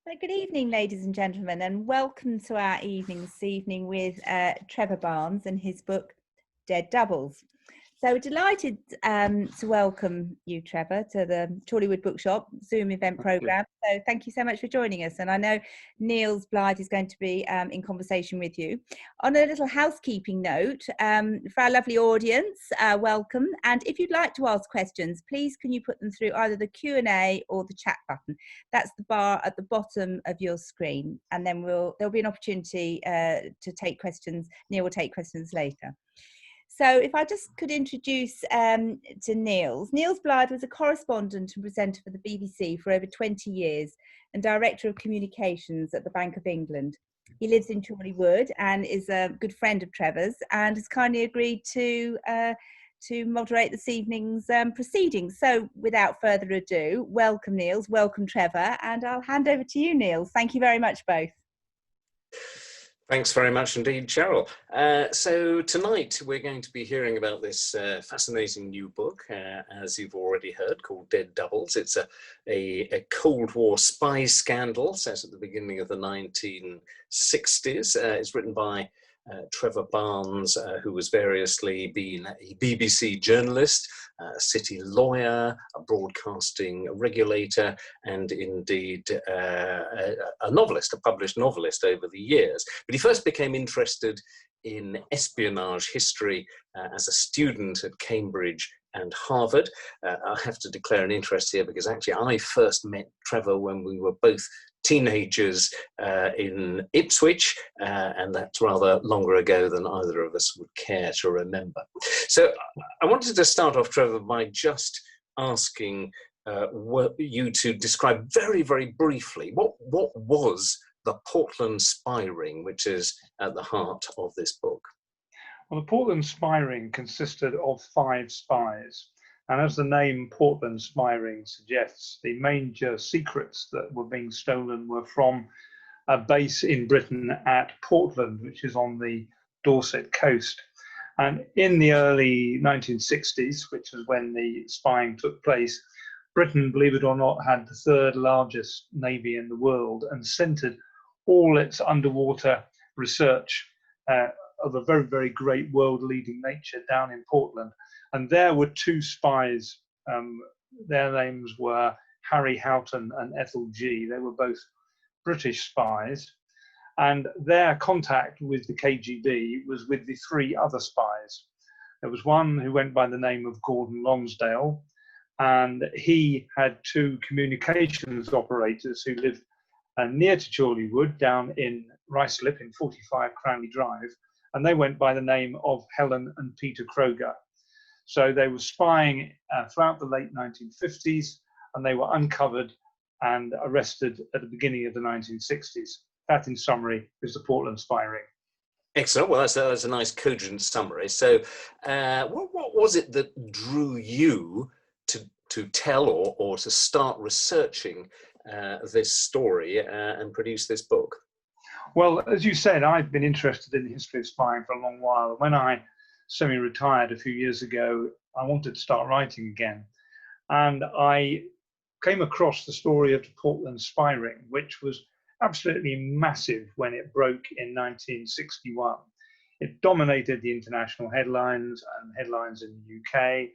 So good evening, ladies and gentlemen, and welcome to our evening this evening with Trevor Barnes and his book, Dead Doubles. So we're delighted to welcome you, Trevor, to the Chorleywood Bookshop Zoom event programme. So thank you so much for joining us. And I know Niels Blythe is going to be in conversation with you. On a little housekeeping note, for our lovely audience, welcome. And if you'd like to ask questions, please can you put them through either the Q&A or the chat button. That's the bar at the bottom of your screen. And then there'll be an opportunity to take questions. Neil will take questions later. So if I just could introduce to Niels. Niels Blythe was a correspondent and presenter for the BBC for over 20 years and Director of Communications at the Bank of England. He lives in Chorleywood and is a good friend of Trevor's and has kindly agreed to moderate this evening's proceedings. So without further ado, welcome Niels, welcome Trevor, and I'll hand over to you, Niels. Thank you very much both. Thanks very much indeed, Cheryl. So tonight we're going to be hearing about this fascinating new book, as you've already heard, called Dead Doubles. It's a Cold War spy scandal set at the beginning of the 1960s. It's written by Trevor Barnes, who was variously been a BBC journalist, a city lawyer, a broadcasting regulator, and indeed a novelist, a published novelist over the years. But he first became interested in espionage history as a student at Cambridge and Harvard. I have to declare an interest here because actually I first met Trevor when we were both teenagers in Ipswich, and that's rather longer ago than either of us would care to remember. So I wanted to start off, Trevor, by just asking you to describe very, very briefly what was the Portland spy ring, which is at the heart of this book. Well, the Portland spy ring consisted of 5 spies. And as the name Portland spy ring suggests, the major secrets that were being stolen were from a base in Britain at Portland, which is on the Dorset coast. And in the early 1960s, which was when the spying took place, Britain, believe it or not, had the 3rd largest navy in the world and centered all its underwater research of a very, very great world-leading nature down in Portland. And there were 2 spies. Their names were Harry Houghton and Ethel G. They were both British spies. And their contact with the KGB was with the 3 other spies. There was one who went by the name of Gordon Lonsdale, and he had 2 communications operators who lived near to Chorleywood, down in Ruislip in 45 Cranley Drive, and they went by the name of Helen and Peter Kroger. So they were spying throughout the late 1950s, and they were uncovered and arrested at the beginning of the 1960s. That, in summary, is the Portland spy ring. Excellent. Well, that's a nice, cogent summary. So what was it that drew you to tell or to start researching this story and produce this book? Well, as you said, I've been interested in the history of spying for a long while. When I semi-retired a few years ago, I wanted to start writing again. And I came across the story of the Portland spy ring, which was absolutely massive when it broke in 1961. It dominated the international headlines and headlines in the UK.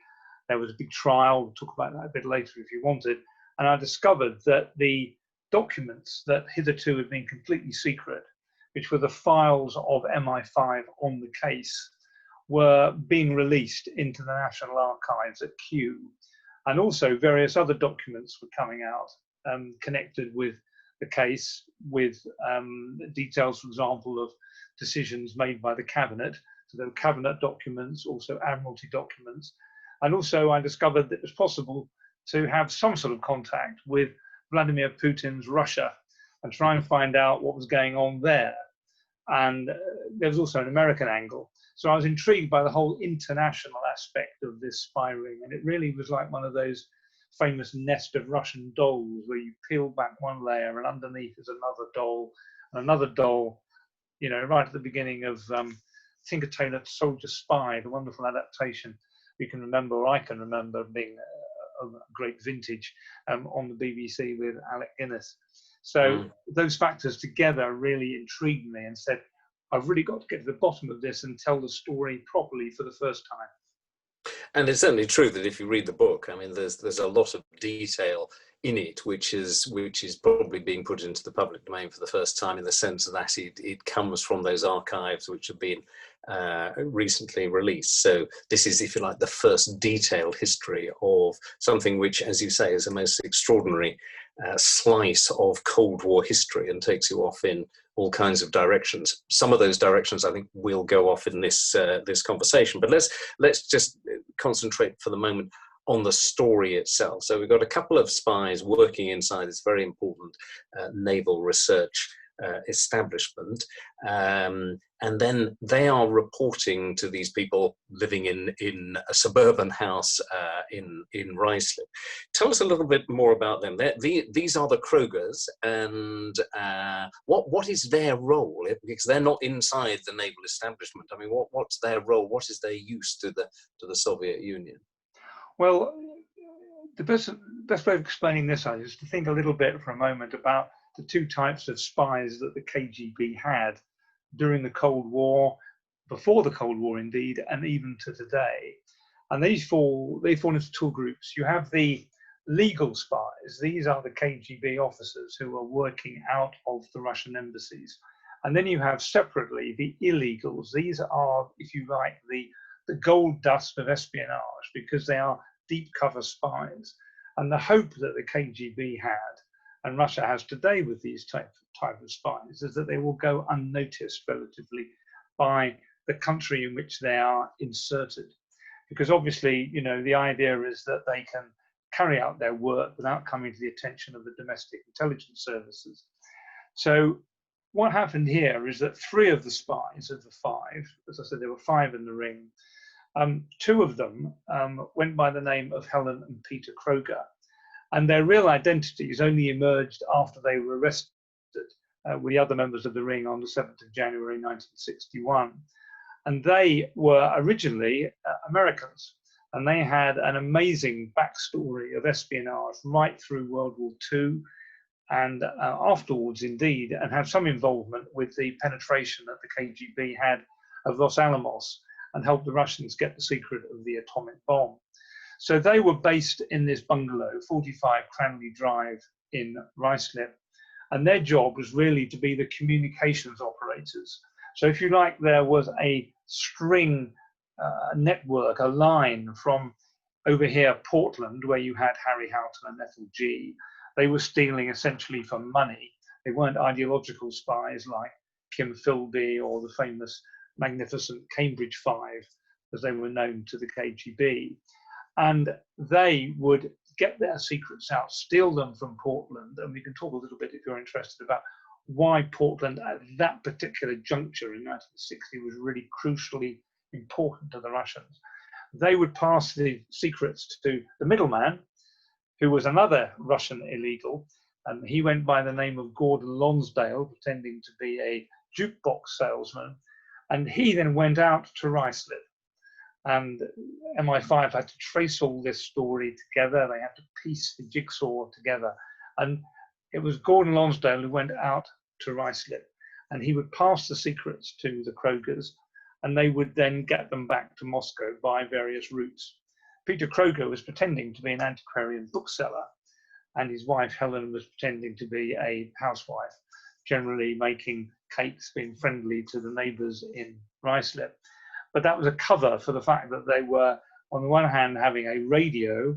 There was a big trial. We'll talk about that a bit later if you wanted. And I discovered that the documents that hitherto had been completely secret, which were the files of MI5 on the case, were being released into the National Archives at Kew. And also various other documents were coming out connected with the case, with details, for example, of decisions made by the cabinet. So there were cabinet documents, also Admiralty documents. And also I discovered that it was possible to have some sort of contact with Vladimir Putin's Russia and try and find out what was going on there. And there was also an American angle. So I was intrigued by the whole international aspect of this spy ring. And it really was like one of those famous nest of Russian dolls where you peel back one layer and underneath is another doll, you know, right at the beginning of Tinker Tailor Soldier Spy, the wonderful adaptation we can remember, or I can remember being of great vintage on the BBC with Alec Guinness. So those factors together really intrigued me and said, I've really got to get to the bottom of this and tell the story properly for the first time. And it's certainly true that if you read the book, I mean, there's a lot of detail in it, which is probably being put into the public domain for the first time, in the sense that it comes from those archives which have been recently released. So this is, if you like, the first detailed history of something which, as you say, is a most extraordinary slice of Cold War history, and takes you off in all kinds of directions. Some of those directions, I think, will go off in this this conversation. But let's just concentrate for the moment on the story itself. So we've got a couple of spies working inside this very important naval research establishment, and then they are reporting to these people living in a suburban house in Ruislip. Tell us a little bit more about them. These are the Krogers, and what is their role? Because they're not inside the naval establishment. I mean, what's their role? What is their use to the Soviet Union? Well, the best way of explaining this is to think a little bit for a moment about the two types of spies that the KGB had during the Cold War, before the Cold War indeed, and even to today. And they fall into two groups. You have the legal spies. These are the KGB officers who are working out of the Russian embassies. And then you have separately the illegals. These are, if you like, the gold dust of espionage, because they are deep cover spies. And the hope that the KGB had, and Russia has today with these type of spies, is that they will go unnoticed relatively by the country in which they are inserted. Because obviously, you know, the idea is that they can carry out their work without coming to the attention of the domestic intelligence services. So what happened here is that three of the spies of the five, as I said, there were five in the ring, two of them went by the name of Helen and Peter Kroger, and their real identities only emerged after they were arrested with the other members of the ring on the 7th of January 1961. And they were originally Americans, and they had an amazing backstory of espionage right through World War II and afterwards indeed, and had some involvement with the penetration that the KGB had of Los Alamos and helped the Russians get the secret of the atomic bomb. So they were based in this bungalow, 45 Cranley Drive in Ruislip, and their job was really to be the communications operators. So if you like, there was a string network, a line from over here, Portland, where you had Harry Houghton and Ethel G. They were stealing essentially for money. They weren't ideological spies like Kim Philby or the famous magnificent Cambridge Five, as they were known to the KGB. And they would get their secrets out, steal them from Portland. And we can talk a little bit, if you're interested, about why Portland at that particular juncture in 1960 was really crucially important to the Russians. They would pass the secrets to the middleman, who was another Russian illegal, and he went by the name of Gordon Lonsdale, pretending to be a jukebox salesman. And he then went out to Ruislip. And MI5 had to trace all this story together. They had to piece the jigsaw together. And it was Gordon Lonsdale who went out to Ruislip, and he would pass the secrets to the Krogers, and they would then get them back to Moscow by various routes. Peter Kroger was pretending to be an antiquarian bookseller, and his wife Helen was pretending to be a housewife, generally making cakes, being friendly to the neighbours in Ruislip. But that was a cover for the fact that they were, on the one hand, having a radio,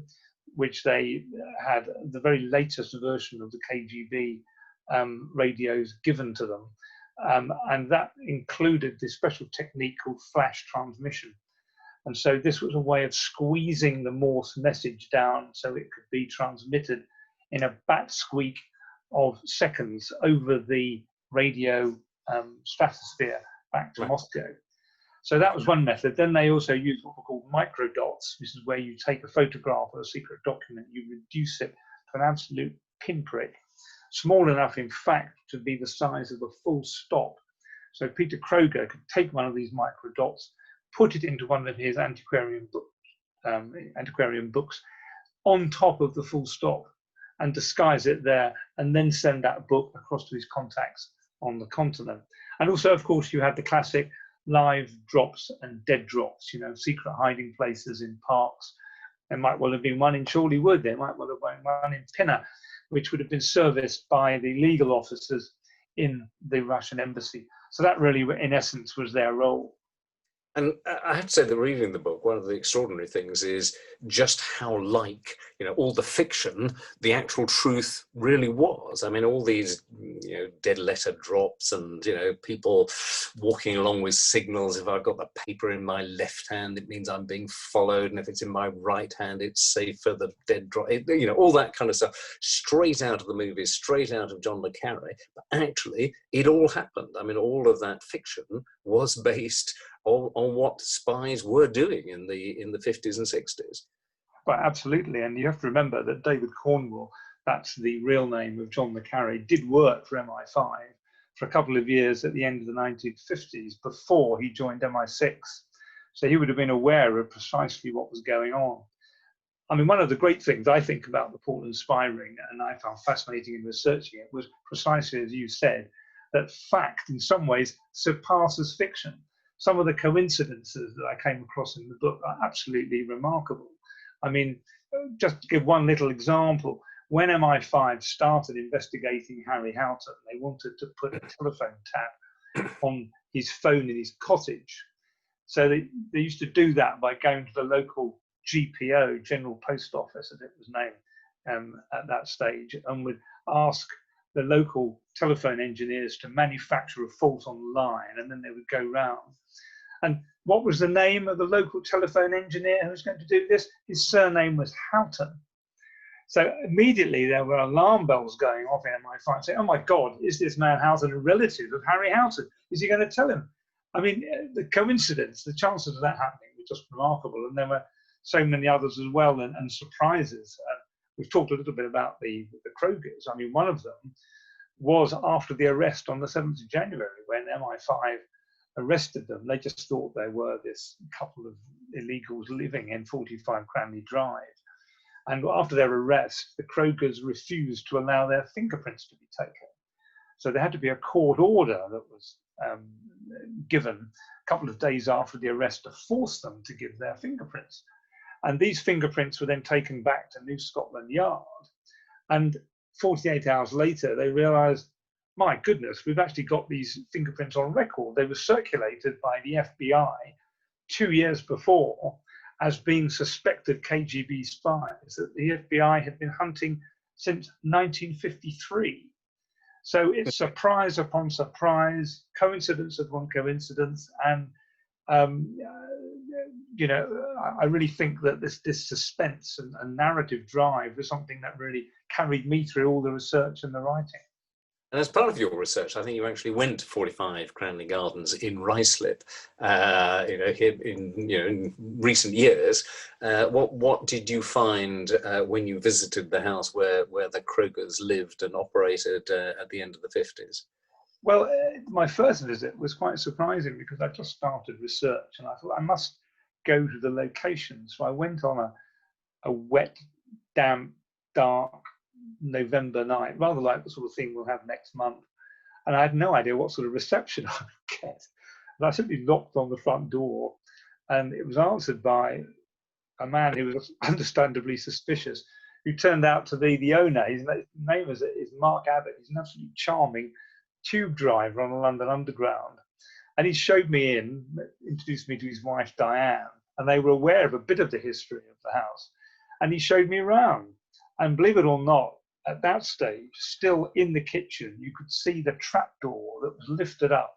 which they had the very latest version of the KGB radios given to them. And that included this special technique called flash transmission. And so this was a way of squeezing the Morse message down so it could be transmitted in a bat squeak of seconds over the radio stratosphere back to Moscow. So that was one method. Then they also used what were called microdots. This is where you take a photograph of a secret document, you reduce it to an absolute pinprick, small enough, in fact, to be the size of a full stop. So Peter Kroger could take one of these microdots, put it into one of his antiquarian books, on top of the full stop and disguise it there, and then send that book across to his contacts on the continent. And also, of course, you had the classic live drops and dead drops, secret hiding places in parks. There might well have been one in Chorleywood, there might well have been one in Pinner, which would have been serviced by the legal officers in the Russian embassy. So that really, in essence, was their role. And I have to say that reading the book, one of the extraordinary things is just how like, all the fiction, the actual truth really was. I mean, all these, dead letter drops and, people walking along with signals. If I've got the paper in my left hand, it means I'm being followed. And if it's in my right hand, it's safer, the dead drop, all that kind of stuff, straight out of the movies, straight out of John le Carré. But actually, it all happened. I mean, all of that fiction was based on what spies were doing in the 50s and 60s. Well, absolutely. And you have to remember that David Cornwell, that's the real name of John le Carré, did work for MI5 for a couple of years at the end of the 1950s before he joined MI6. So he would have been aware of precisely what was going on. I mean, one of the great things I think about the Portland spy ring, and I found fascinating in researching it, was precisely as you said, that fact in some ways surpasses fiction. Some of the coincidences that I came across in the book are absolutely remarkable. I mean, just to give one little example, when MI5 started investigating Harry Houghton, they wanted to put a telephone tap on his phone in his cottage. So they used to do that by going to the local GPO, General Post Office, as it was named at that stage, and would ask the local telephone engineers to manufacture a fault on the line, and then they would go round. And what was the name of the local telephone engineer who was going to do this? His surname was Houghton. So immediately there were alarm bells going off in MI5 saying, oh my God, is this man Houghton a relative of Harry Houghton? Is he going to tell him? I mean, the coincidence, the chances of that happening were just remarkable. And there were so many others as well, and surprises. We've talked a little bit about the Krogers. I mean, one of them was after the arrest on the 7th of January, when MI5 arrested them. They just thought they were this couple of illegals living in 45 Cranley Drive. And after their arrest, the Krogers refused to allow their fingerprints to be taken. So there had to be a court order that was given a couple of days after the arrest to force them to give their fingerprints. And these fingerprints were then taken back to New Scotland Yard. And 48 hours later, they realized, my goodness, we've actually got these fingerprints on record. They were circulated by the FBI 2 years before as being suspected KGB spies that the FBI had been hunting since 1953. So it's surprise upon surprise, coincidence upon coincidence, and I really think that this suspense and narrative drive was something that really carried me through all the research and the writing. And as part of your research, I think you actually went to 45 Cranley Gardens in Ruislip, here in recent years. What did you find when you visited the house where the Krogers lived and operated at the end of the 50s? Well, my first visit was quite surprising because I just started research and I thought I must go to the location. So I went on a wet, damp, dark November night, rather like the sort of thing we'll have next month. And I had no idea what sort of reception I would get. And I simply knocked on the front door and it was answered by a man who was understandably suspicious, who turned out to be the owner. His name is Mark Abbott. He's an absolutely charming tube driver on the London Underground. And he showed me in, introduced me to his wife, Diane, and they were aware of a bit of the history of the house. And he showed me around. And believe it or not, at that stage, still in the kitchen, you could see the trapdoor that was lifted up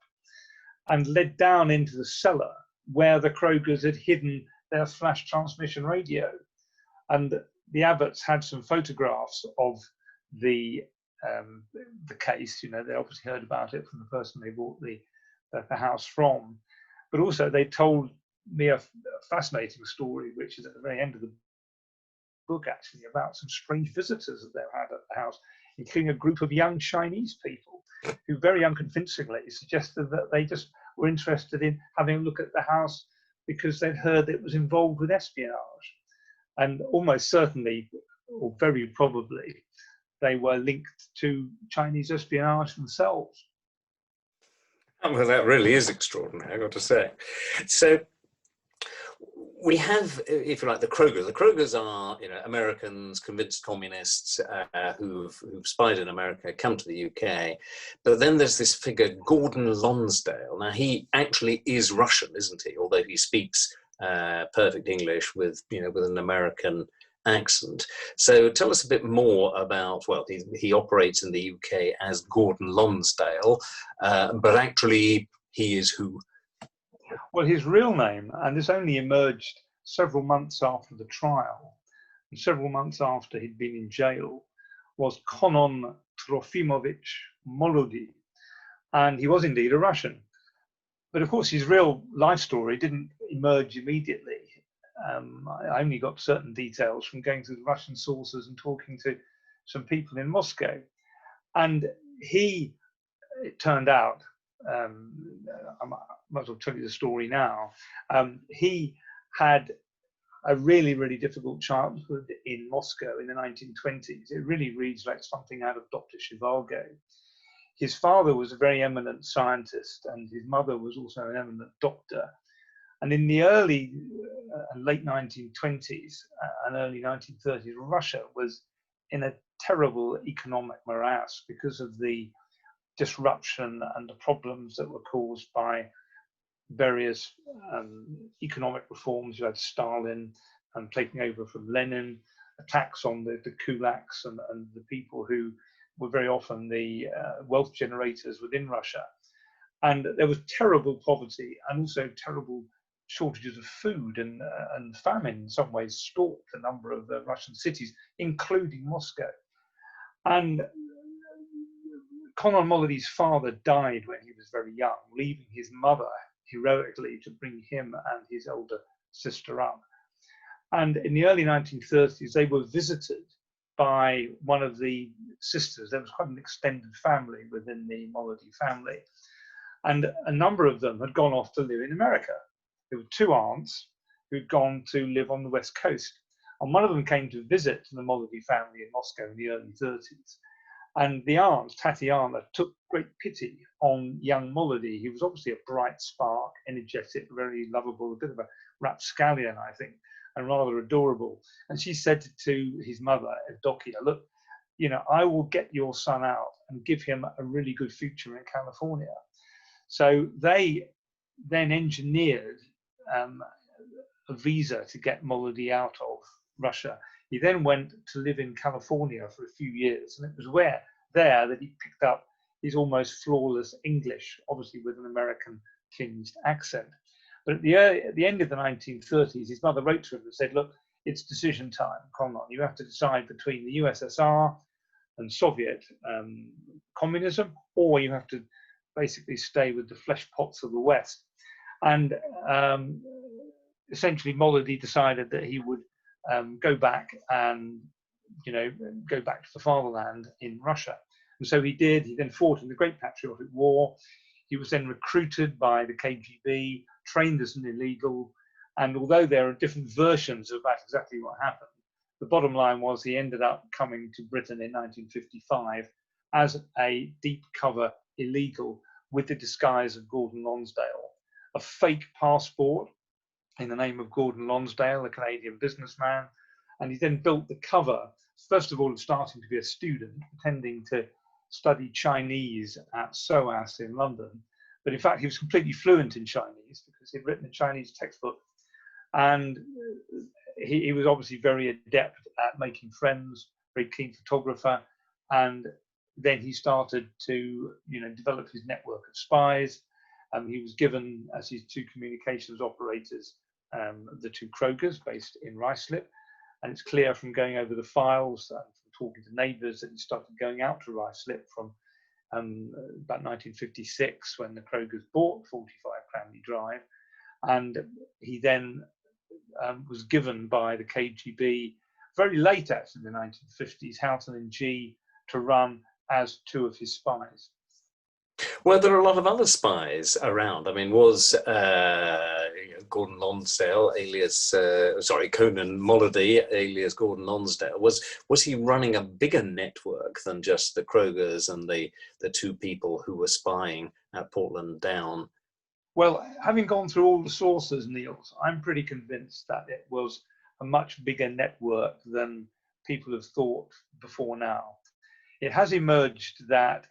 and led down into the cellar where the Krogers had hidden their flash transmission radio. And the Abbotts had some photographs of the case. They obviously heard about it from the person they bought the house from. But also they told me a fascinating story, which is at the very end of the book, actually, about some strange visitors that they've had at the house, including a group of young Chinese people who very unconvincingly suggested that they just were interested in having a look at the house because they'd heard it was involved with espionage. And almost certainly, or very probably, they were linked to Chinese espionage themselves. Well, that really is extraordinary, I've got to say. So we have, if you like, the Krogers. The Krogers are, Americans, convinced communists who've spied in America, come to the UK. But then there's this figure, Gordon Lonsdale. Now, he actually is Russian, isn't he? Although he speaks perfect English with an American accent. So tell us a bit more about, well, he operates in the UK as Gordon Lonsdale, but actually he is who? Well, his real name, and this only emerged several months after the trial, and several months after he'd been in jail, was Konon Trofimovich Molody, and he was indeed a Russian. But of course, his real life story didn't emerge immediately. I only got certain details from going through the Russian sources and talking to some people in Moscow. And he, it turned out, I might as well tell you the story now. He had a really, really difficult childhood in Moscow in the 1920s. It really reads like something out of Dr. Zhivago. His father was a very eminent scientist, and his mother was also an eminent doctor. And in the early and late 1920s and early 1930s, Russia was in a terrible economic morass because of the disruption and the problems that were caused by various economic reforms. You had Stalin taking over from Lenin, attacks on the kulaks and the people who were very often the wealth generators within Russia. And there was terrible poverty and also terrible shortages of food, and famine in some ways stalked a number of Russian cities, including Moscow. And Konon Molody's father died when he was very young, leaving his mother heroically to bring him and his older sister up. And in the early 1930s, they were visited by one of the sisters. There was quite an extended family within the Molody family. And a number of them had gone off to live in America. There were two aunts who'd gone to live on the West Coast. And one of them came to visit the Molody family in Moscow in the early 30s. And the aunt, Tatiana, took great pity on young Molody. He was obviously a bright spark, energetic, very lovable, a bit of a rapscallion, I think, and rather adorable. And she said to his mother, Evdokia, look, I will get your son out and give him a really good future in California. So they then engineered a visa to get Molody out of Russia. He then went to live in California for a few years, and it was there that he picked up his almost flawless English, obviously with an American tinged accent. But at the end of the 1930s, his mother wrote to him and said, look, it's decision time, Konon. You have to decide between the USSR and Soviet communism, or you have to basically stay with the flesh pots of the West. And essentially, Molody decided that he would go back and, go back to the fatherland in Russia. And so he did. He then fought in the Great Patriotic War. He was then recruited by the KGB, trained as an illegal. And although there are different versions about exactly what happened, the bottom line was he ended up coming to Britain in 1955 as a deep cover illegal with the disguise of Gordon Lonsdale, a fake passport in the name of Gordon Lonsdale, a Canadian businessman. And he then built the cover, first of all, starting to be a student, pretending to study Chinese at SOAS in London. But in fact, he was completely fluent in Chinese because he'd written a Chinese textbook. And he was obviously very adept at making friends, very keen photographer. And then he started to, develop his network of spies. He was given, as his two communications operators, the two Krogers based in Ruislip. And it's clear from going over the files and from talking to neighbours that he started going out to Ruislip from about 1956 when the Krogers bought 45 Cranley Drive. And he then was given by the KGB very late, actually, in the 1950s, Houghton and G to run as two of his spies. Well, there are a lot of other spies around. I mean, was Gordon Lonsdale, alias, Conan Molody, alias Gordon Lonsdale, was he running a bigger network than just the Krogers and the two people who were spying at Portland Down? Well, having gone through all the sources, Niels, I'm pretty convinced that it was a much bigger network than people have thought before now. It has emerged that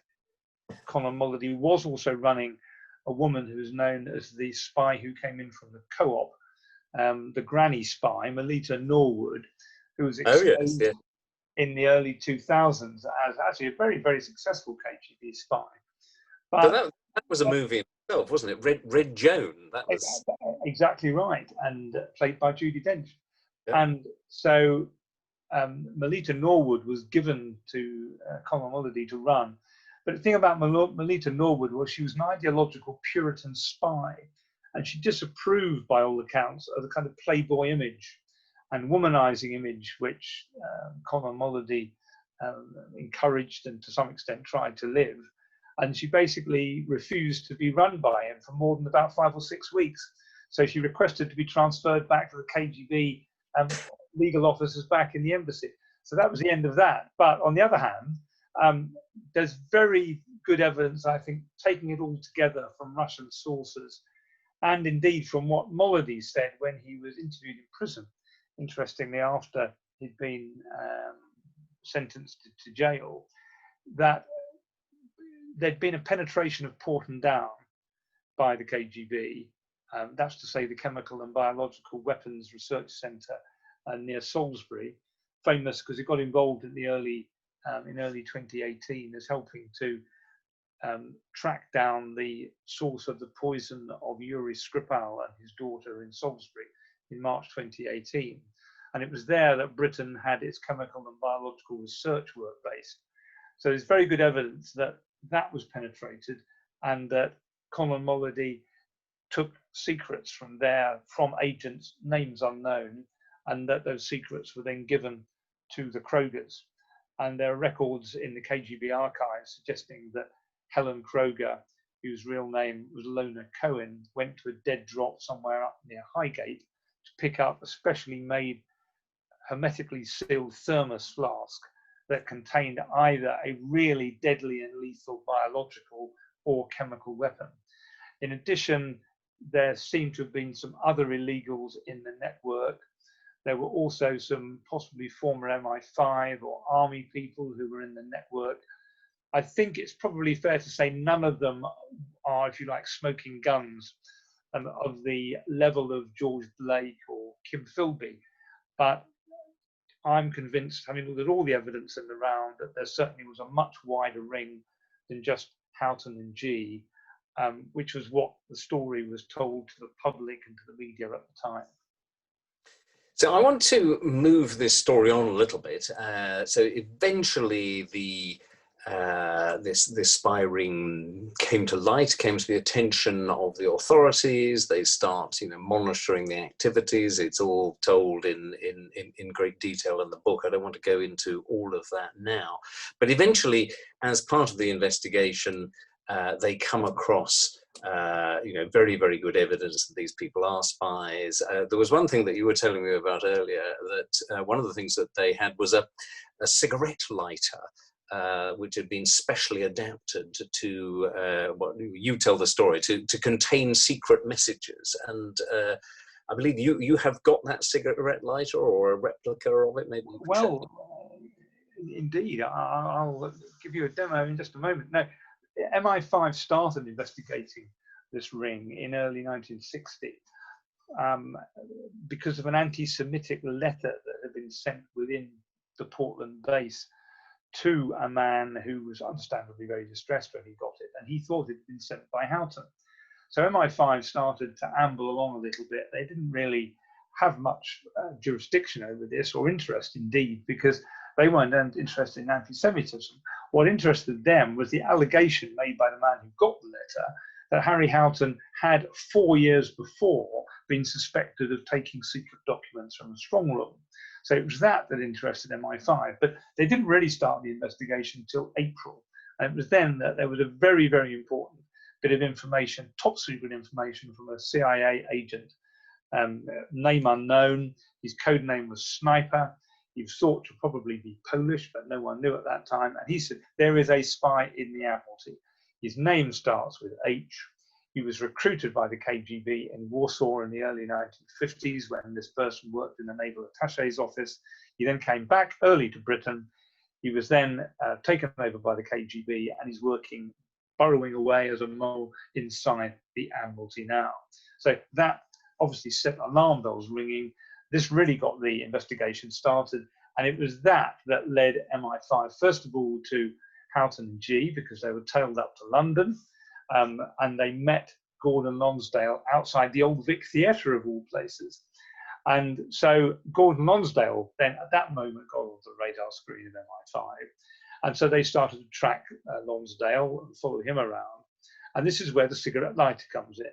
Conor Molody was also running a woman who is known as the spy who came in from the co-op, the granny spy, Melita Norwood, who was exposed in the early 2000s as actually a very, very successful KGB spy. But that was a movie in itself, wasn't it? Red Joan. That was exactly right, and played by Judi Dench. Yeah. And so Melita Norwood was given to Conor Molody to run. But the thing about Melita Norwood was she was an ideological Puritan spy, and she disapproved, by all accounts, of the kind of playboy image and womanizing image which Conor Molody encouraged and to some extent tried to live. And she basically refused to be run by him for more than about 5 or 6 weeks. So she requested to be transferred back to the KGB legal officers back in the embassy. So that was the end of that. But on the other hand, there's very good evidence, I think, taking it all together from Russian sources, and indeed from what Molody said when he was interviewed in prison, interestingly, after he'd been sentenced to jail, that there'd been a penetration of Portland Down by the KGB. That's to say the Chemical and Biological Weapons Research Centre near Salisbury, famous because it got involved in early 2018 as helping to track down the source of the poison of Yuri Skripal and his daughter in Salisbury in March 2018. And it was there that Britain had its chemical and biological research work based. So there's very good evidence that that was penetrated and that Conor Molody took secrets from agents, names unknown, and that those secrets were then given to the Krogers. And there are records in the KGB archives suggesting that Helen Kroger, whose real name was Lona Cohen, went to a dead drop somewhere up near Highgate to pick up a specially made hermetically sealed thermos flask that contained either a really deadly and lethal biological or chemical weapon. In addition, there seemed to have been some other illegals in the network. There were also some possibly former MI5 or army people who were in the network. I think it's probably fair to say none of them are, if you like, smoking guns of the level of George Blake or Kim Philby. But I'm convinced, having looked at all the evidence in the round, that there certainly was a much wider ring than just Houghton and G, which was what the story was told to the public and to the media at the time. So I want to move this story on a little bit. So eventually this spy ring came to light, came to the attention of the authorities. They start, monitoring the activities. It's all told in great detail in the book. I don't want to go into all of that now. But eventually, as part of the investigation, they come across very, very good evidence that these people are spies. There was one thing that you were telling me about earlier, that one of the things that they had was a cigarette lighter, which had been specially adapted to, you tell the story, to contain secret messages. And I believe you have got that cigarette lighter or a replica of it, maybe? Well, indeed. I'll give you a demo in just a moment. No, MI5 started investigating this ring in early 1960 because of an anti-Semitic letter that had been sent within the Portland base to a man who was understandably very distressed when he got it, and he thought it had been sent by Houghton. So MI5 started to amble along a little bit. They didn't really have much jurisdiction over this, or interest indeed, because they weren't interested in anti-Semitism. What interested them was the allegation made by the man who got the letter that Harry Houghton had 4 years before been suspected of taking secret documents from a strong room. So it was that interested MI5, but they didn't really start the investigation until April. And it was then that there was a very, very important bit of information, top secret information from a CIA agent, name unknown. His code name was Sniper. He was thought to probably be Polish, but no one knew at that time. And he said, there is a spy in the Admiralty. His name starts with H. He was recruited by the KGB in Warsaw in the early 1950s when this person worked in the Naval Attaché's office. He then came back early to Britain. He was then taken over by the KGB, and he's working, burrowing away as a mole inside the Admiralty now. So that obviously set alarm bells ringing. This really got the investigation started, and it was that led MI5 first of all to Houghton and G, because they were tailed up to London, and they met Gordon Lonsdale outside the Old Vic Theatre of all places. And so Gordon Lonsdale then at that moment got on the radar screen of MI5, and so they started to track Lonsdale and follow him around. And this is where the cigarette lighter comes in,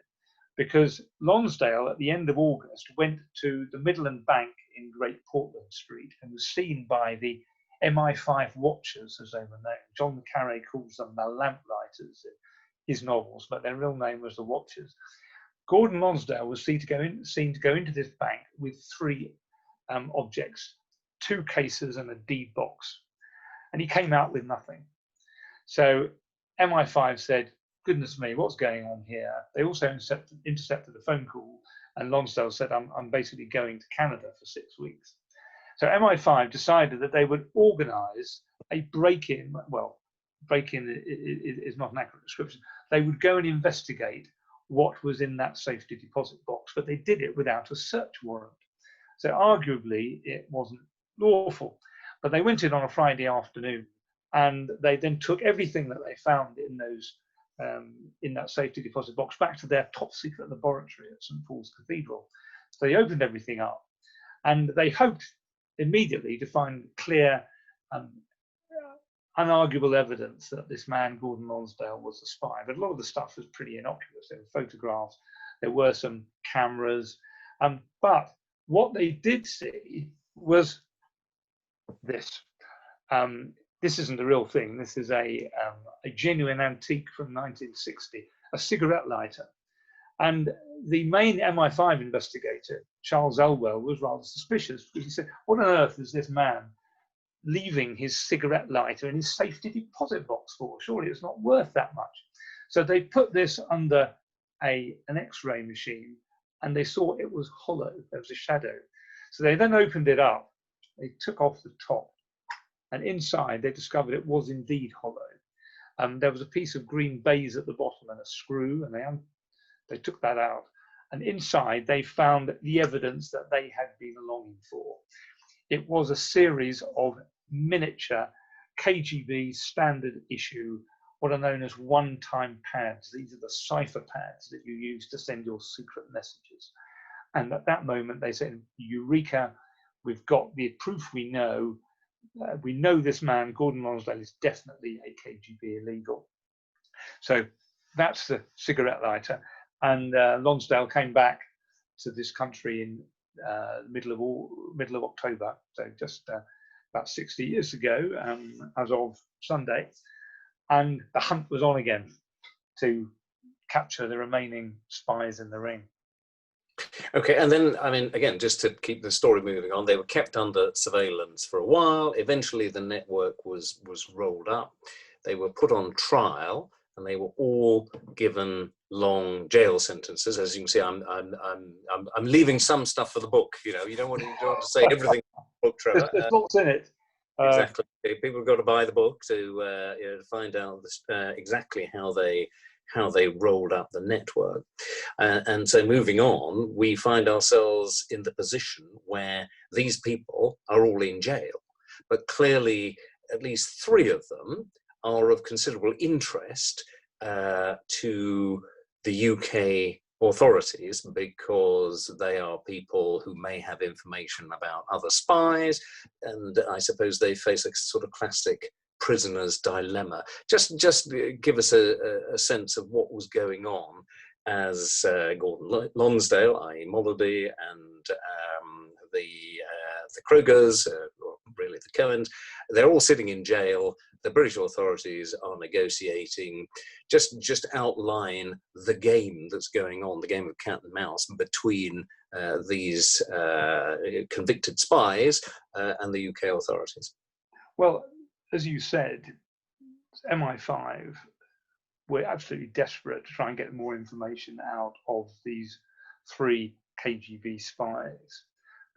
because Lonsdale at the end of August went to the Midland Bank in Great Portland Street and was seen by the MI5 watchers, as they were known. John le Carré calls them the lamplighters in his novels, but their real name was the watchers. Gordon Lonsdale was seen to go into this bank with three objects, 2 cases and a deed box, and he came out with nothing. So MI5 said, goodness me, what's going on here? They also intercepted a phone call, and Lonsdale said, I'm basically going to Canada for 6 weeks. So MI5 decided that they would organize a break-in. Well, break-in is not an accurate description. They would go and investigate what was in that safety deposit box, but they did it without a search warrant. So arguably it wasn't lawful. But they went in on a Friday afternoon, and they then took everything that they found in those in that safety deposit box back to their top secret laboratory at St. Paul's Cathedral. So they opened everything up, and they hoped immediately to find clear, unarguable evidence that this man, Gordon Lonsdale, was a spy. But a lot of the stuff was pretty innocuous. There were photographs, there were some cameras, but what they did see was this. This isn't the real thing. This is a genuine antique from 1960, a cigarette lighter. And the main MI5 investigator, Charles Elwell, was rather suspicious, because he said, what on earth is this man leaving his cigarette lighter in his safety deposit box for? Surely it's not worth that much. So they put this under an X-ray machine, and they saw it was hollow. There was a shadow. So they then opened it up. They took off the top, and inside they discovered it was indeed hollow. There was a piece of green baize at the bottom and a screw, and they took that out. And inside they found the evidence that they had been longing for. It was a series of miniature KGB standard issue, what are known as one-time pads. These are the cipher pads that you use to send your secret messages. And at that moment they said, Eureka, we've got the proof we know. We know this man, Gordon Lonsdale, is definitely a KGB illegal. So that's the cigarette lighter. And Lonsdale came back to this country in middle of October, so just about 60 years ago, as of Sunday. And the hunt was on again to capture the remaining spies in the ring. Okay, and then, I mean, again, just to keep the story moving on, they were kept under surveillance for a while. Eventually, the network was rolled up. They were put on trial, and they were all given long jail sentences. As you can see, I'm leaving some stuff for the book. You know, you don't want to say everything in the book, Trevor. There's lots in it. Exactly. People have got to buy the book to to find out exactly how they rolled up the network. And so moving on, we find ourselves in the position where these people are all in jail, but clearly at least 3 of them are of considerable interest to the UK authorities, because they are people who may have information about other spies, and I suppose they face a sort of classic prisoner's dilemma. Just give us a sense of what was going on as Gordon Lonsdale, i.e. Molody, and the Krogers, really the Cohens. They're all sitting in jail. The British authorities are negotiating. Just outline the game that's going on, the game of cat and mouse between these convicted spies and the UK authorities. Well, as you said, MI5 were absolutely desperate to try and get more information out of these 3 KGB spies.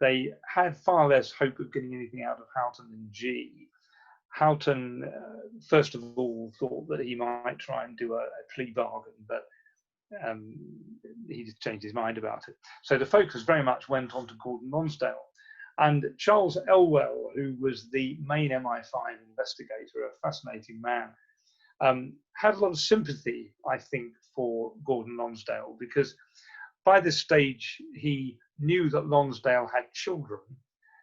They had far less hope of getting anything out of Houghton than G. Houghton, first of all, thought that he might try and do a plea bargain, but he just changed his mind about it. So the focus very much went on to Gordon Lonsdale. And Charles Elwell, who was the main MI5 investigator, a fascinating man, had a lot of sympathy, I think, for Gordon Lonsdale, because by this stage he knew that Lonsdale had children,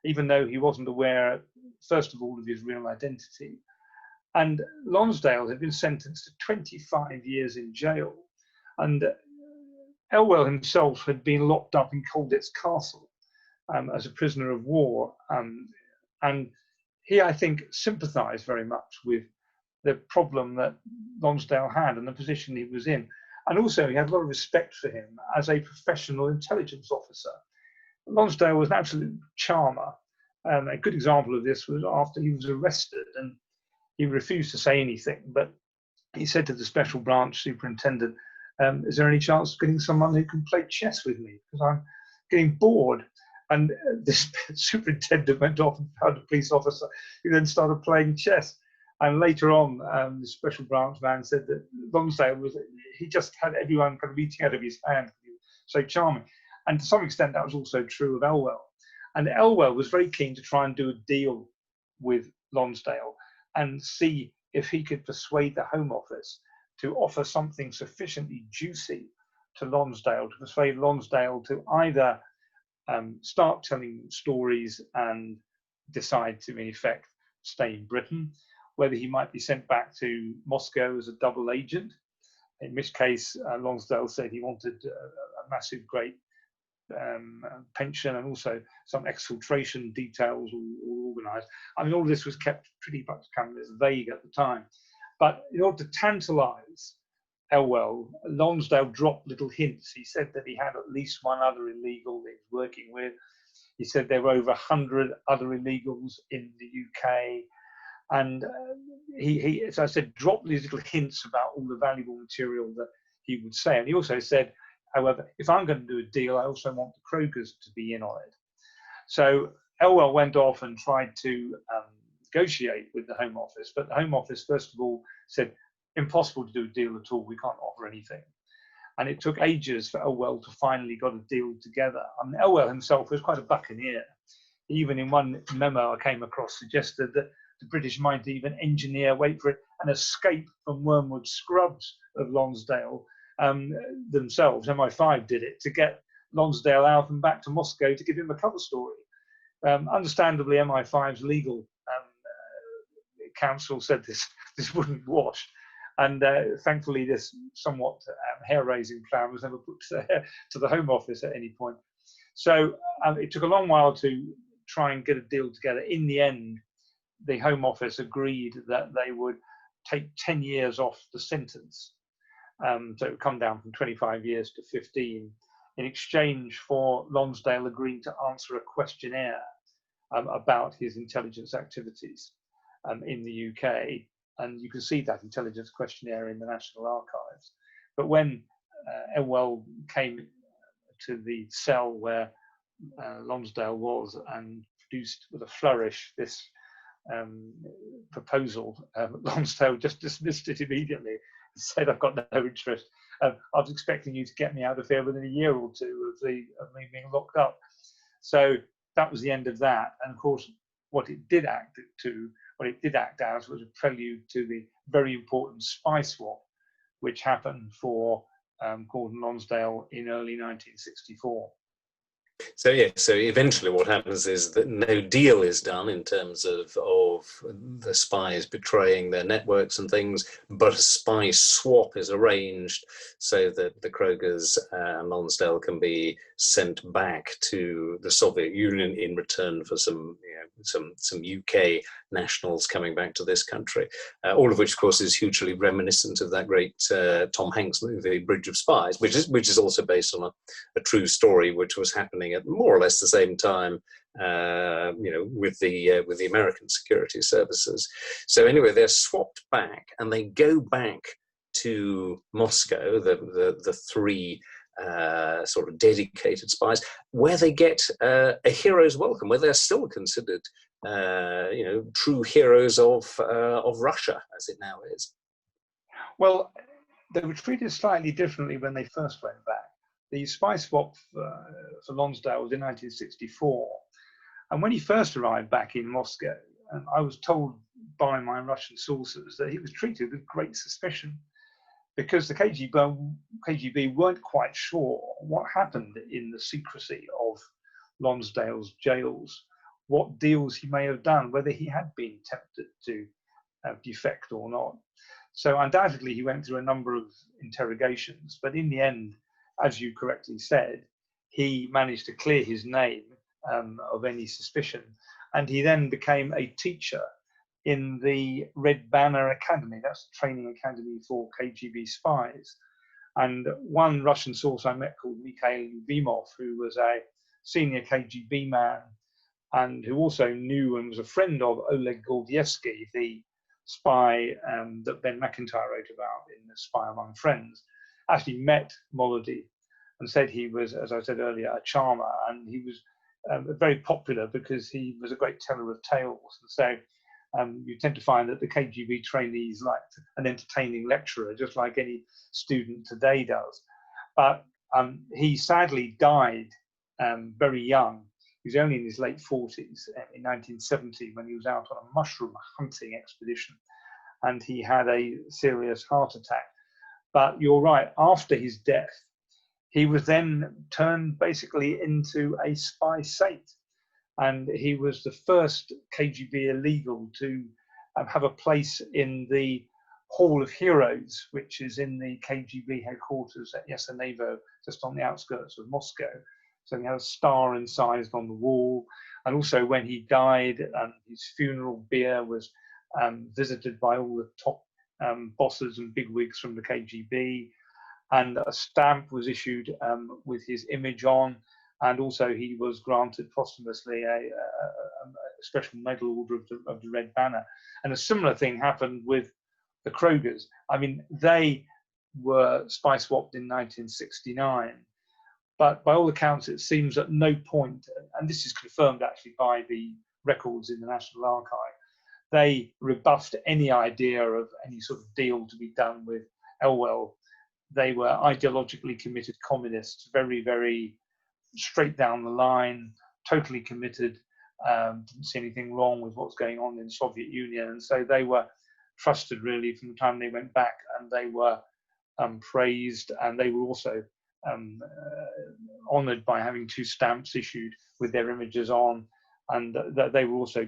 even though he wasn't aware, first of all, of his real identity. And Lonsdale had been sentenced to 25 years in jail, and Elwell himself had been locked up in Colditz Castle as a prisoner of war, and he, I think, sympathised very much with the problem that Lonsdale had and the position he was in. And also he had a lot of respect for him as a professional intelligence officer. Lonsdale was an absolute charmer. A good example of this was after he was arrested, and he refused to say anything, but he said to the special branch superintendent, is there any chance of getting someone who can play chess with me? Because I'm getting bored. And this superintendent went off and found a police officer who then started playing chess. And later on, the special branch man said that Lonsdale he just had everyone kind of eating out of his hand. He was so charming. And to some extent, that was also true of Elwell. And Elwell was very keen to try and do a deal with Lonsdale and see if he could persuade the Home Office to offer something sufficiently juicy to Lonsdale, to persuade Lonsdale to either start telling stories and decide to, in effect, stay in Britain, whether he might be sent back to Moscow as a double agent, in which case Lonsdale said he wanted a massive, great pension and also some exfiltration details all organised. I mean, all of this was kept pretty much kind of vague at the time. But in order to tantalise Elwell, Lonsdale dropped little hints. He said that he had at least one other illegal that he was working with. He said there were over 100 other illegals in the UK. And he, as I said, dropped these little hints about all the valuable material that he would say. And he also said, however, if I'm going to do a deal, I also want the Krogers to be in on it. So Elwell went off and tried to negotiate with the Home Office. But the Home Office, first of all, said, impossible to do a deal at all. We can't offer anything. And it took ages for Elwell to finally got a deal together. I mean, Elwell himself was quite a buccaneer. Even in one memo I came across suggested that the British might even engineer, wait for it, an escape from Wormwood Scrubs of Lonsdale themselves. MI5 did it to get Lonsdale out and back to Moscow to give him a cover story. Understandably, MI5's legal counsel said this wouldn't wash. And thankfully, this somewhat hair-raising plan was never put to the Home Office at any point. So it took a long while to try and get a deal together. In the end, the Home Office agreed that they would take 10 years off the sentence. So it would come down from 25 years to 15 in exchange for Lonsdale agreeing to answer a questionnaire about his intelligence activities in the UK. And you can see that intelligence questionnaire in the National Archives. But when Elwell came to the cell where Lonsdale was and produced with a flourish this proposal, Lonsdale just dismissed it immediately and said, I've got no interest. I was expecting you to get me out of here within a year or two of me being locked up. So that was the end of that. And of course, what it did act as was a prelude to the very important spy swap, which happened for Gordon Lonsdale in early 1964. So yeah, so eventually what happens is that no deal is done in terms of the spies betraying their networks and things, but a spy swap is arranged so that the Krogers and Lonsdale can be sent back to the Soviet Union in return for some, some UK nationals coming back to this country. All of which, of course, is hugely reminiscent of that great Tom Hanks movie, Bridge of Spies, which is also based on a true story, which was happening at more or less the same time, with the American security services. So anyway, they're swapped back, and they go back to Moscow, the three sort of dedicated spies, where they get a hero's welcome, where they're still considered, true heroes of Russia, as it now is. Well, they were treated slightly differently when they first went back. The spy swap for Lonsdale was in 1964. And when he first arrived back in Moscow, I was told by my Russian sources that he was treated with great suspicion, because the KGB weren't quite sure what happened in the secrecy of Lonsdale's jails, what deals he may have done, whether he had been tempted to defect or not. So undoubtedly he went through a number of interrogations, but in the end, as you correctly said, he managed to clear his name of any suspicion, and he then became a teacher in the Red Banner Academy. That's a training academy for KGB spies. And one Russian source I met called Mikhail Lubimov, who was a senior KGB man and who also knew and was a friend of Oleg Gordievsky, the spy that Ben McIntyre wrote about in The Spy Among Friends, actually met Molody and said he was, as I said earlier, a charmer, and he was very popular because he was a great teller of tales. And so you tend to find that the KGB trainees liked an entertaining lecturer, just like any student today does. But he sadly died very young. He was only in his late 40s in 1970 when he was out on a mushroom hunting expedition, and he had a serious heart attack. But you're right, after his death, he was then turned basically into a spy saint. And he was the first KGB illegal to have a place in the Hall of Heroes, which is in the KGB headquarters at Yasenevo, just on the outskirts of Moscow. So he had a star incised on the wall. And also when he died, his funeral bier was visited by all the top bosses and bigwigs from the KGB. And a stamp was issued with his image on. And also he was granted posthumously a special medal order of the Red Banner. And a similar thing happened with the Krogers. I mean, they were spy swapped in 1969, but by all accounts, it seems at no point, and this is confirmed actually by the records in the National Archive, they rebuffed any idea of any sort of deal to be done with Elwell. They were ideologically committed communists, very, very straight down the line, totally committed, didn't see anything wrong with what's going on in the Soviet Union. And so they were trusted really from the time they went back, and they were praised, and they were also honoured by having 2 stamps issued with their images on, and they were also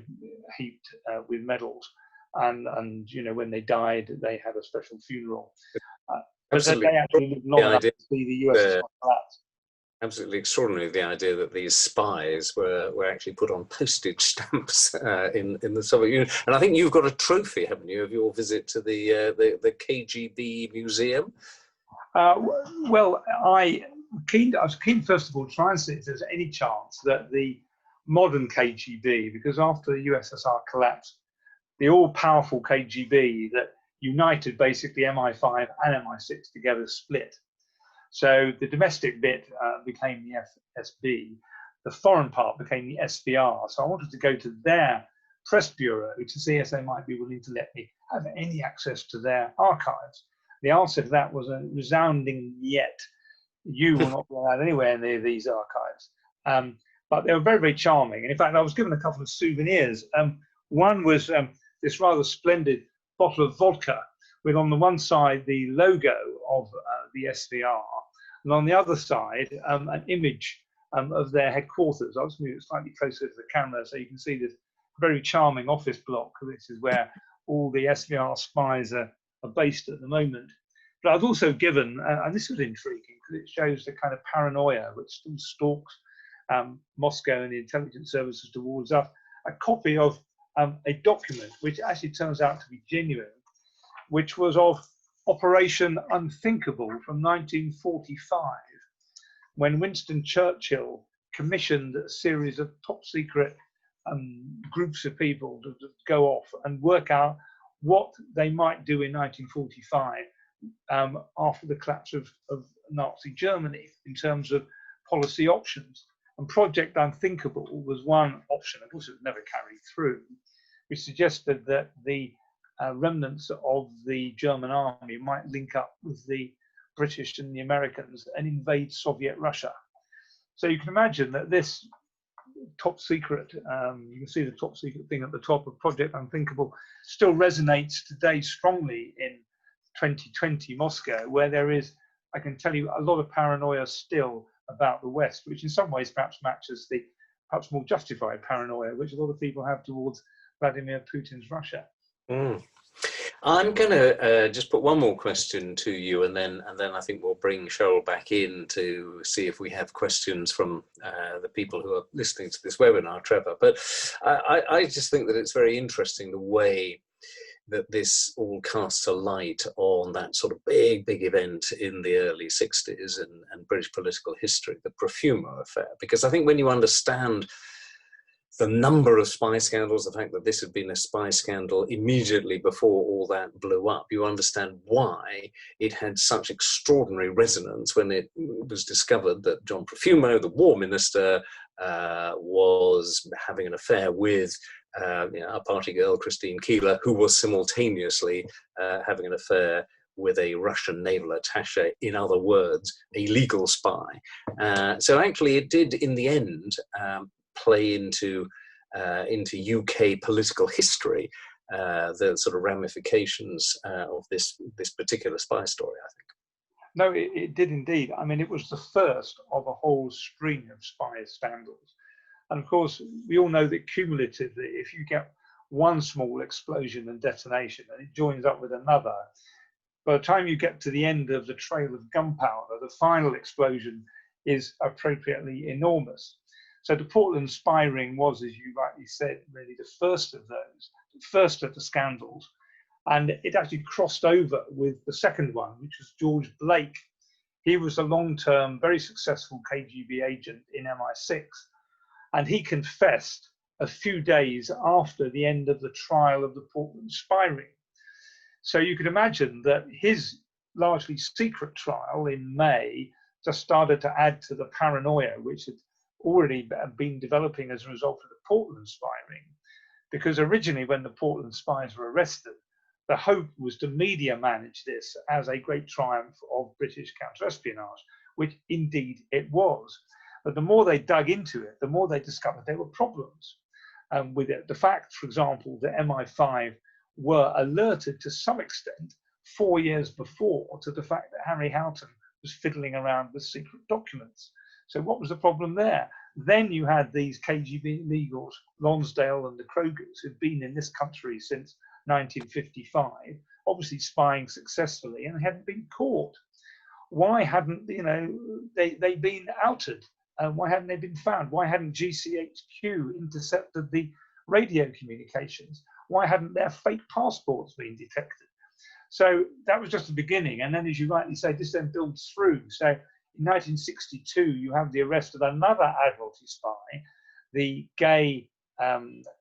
heaped with medals. And when they died, they had a special funeral. But they actually lived long enough to see the USSR collapse. Absolutely extraordinary, the idea that these spies were actually put on postage stamps in the Soviet Union. And I think you've got a trophy, haven't you, of your visit to the KGB museum? Well, I was keen, first of all, to try and see if there's any chance that the modern KGB, because after the USSR collapsed, the all-powerful KGB that united basically MI5 and MI6 together split. So the domestic bit became the FSB, the foreign part became the SVR. So I wanted to go to their press bureau to see if they might be willing to let me have any access to their archives. The answer to that was a resounding yet. You will not be allowed anywhere near these archives. But they were very, very charming. And in fact, I was given a couple of souvenirs. One was this rather splendid bottle of vodka with on the one side the logo of the SVR, and on the other side an image of their headquarters. I'll just move it slightly closer to the camera so you can see this very charming office block. This is where all the SVR spies are based at the moment. But I've also given, and this was intriguing because it shows the kind of paranoia which still stalks Moscow and the intelligence services towards us, a copy of a document which actually turns out to be genuine, which was of Operation Unthinkable from 1945, when Winston Churchill commissioned a series of top secret groups of people to go off and work out what they might do in 1945 after the collapse of Nazi Germany in terms of policy options. And Project Unthinkable was one option. Of course, it was never carried through, which suggested that the remnants of the German army might link up with the British and the Americans and invade Soviet Russia. So you can imagine that this top secret, you can see the top secret thing at the top of Project Unthinkable, still resonates today strongly in 2020 Moscow, where there is, I can tell you, a lot of paranoia still about the West, which in some ways perhaps matches the perhaps more justified paranoia which a lot of people have towards Vladimir Putin's Russia. I'm going to just put one more question to you, and then I think we'll bring Cheryl back in to see if we have questions from the people who are listening to this webinar, Trevor. But I just think that it's very interesting the way that this all casts a light on that sort of big event in the early 60s and British political history, the Profumo affair. Because I think when you understand the number of spy scandals, the fact that this had been a spy scandal immediately before all that blew up, you understand why it had such extraordinary resonance when it was discovered that John Profumo, the war minister, was having an affair with a party girl, Christine Keeler, who was simultaneously having an affair with a Russian naval attaché, in other words, a legal spy. So actually it did, in the end, play into UK political history, the sort of ramifications of this particular spy story, I think. No, it did indeed. I mean, it was the first of a whole string of spy scandals. And of course, we all know that cumulatively, if you get one small explosion and detonation and it joins up with another, by the time you get to the end of the trail of gunpowder, the final explosion is appropriately enormous. So the Portland spy ring was, as you rightly said, really the first of those, the first of the scandals. And it actually crossed over with the second one, which was George Blake. He was a long-term, very successful KGB agent in MI6. And he confessed a few days after the end of the trial of the Portland spy ring. So you could imagine that his largely secret trial in May just started to add to the paranoia, which had already been developing as a result of the Portland spy ring. Because originally, when the Portland spies were arrested, the hope was to media manage this as a great triumph of British counterespionage, which indeed it was. But the more they dug into it, the more they discovered there were problems with it. The fact, for example, that MI5 were alerted to some extent 4 years before to the fact that Harry Houghton was fiddling around with secret documents. So what was the problem there? Then you had these KGB illegals, Lonsdale and the Krogers, who'd been in this country since 1955, obviously spying successfully, and hadn't been caught. Why hadn't they been outed? Why hadn't they been found? Why hadn't GCHQ intercepted the radio communications? Why hadn't their fake passports been detected? So that was just the beginning. And then, as you rightly say, this then builds through. So in 1962, you have the arrest of another Admiralty spy, the gay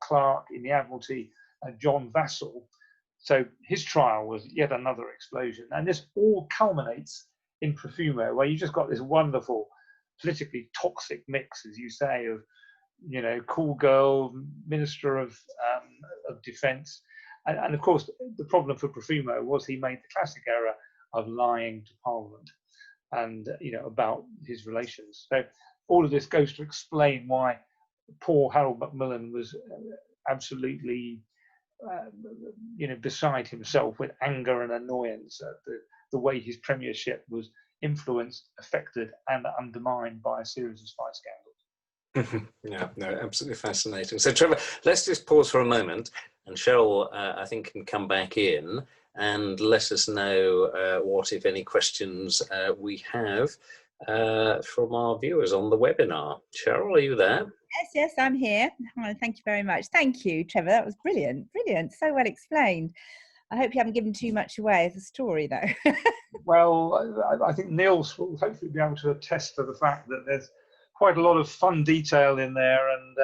clerk in the Admiralty, John Vassall. So his trial was yet another explosion. And this all culminates in Profumo, where you just got this wonderful politically toxic mix, as you say, of, cool girl, Minister of Defence. And of course, the problem for Profumo was he made the classic error of lying to Parliament and, about his relations. So all of this goes to explain why poor Harold Macmillan was absolutely, beside himself with anger and annoyance at the way his premiership was influenced, affected, and undermined by a series of spy scandals. Yeah, no, absolutely fascinating. So, Trevor, let's just pause for a moment, and Cheryl, I think, can come back in and let us know what, if any, questions we have from our viewers on the webinar. Cheryl, are you there? Yes, yes, I'm here. Oh, thank you very much. Thank you, Trevor. That was brilliant, brilliant. So well explained. I hope you haven't given too much away as a story, though. Well, I think Niels will hopefully be able to attest to the fact that there's quite a lot of fun detail in there, and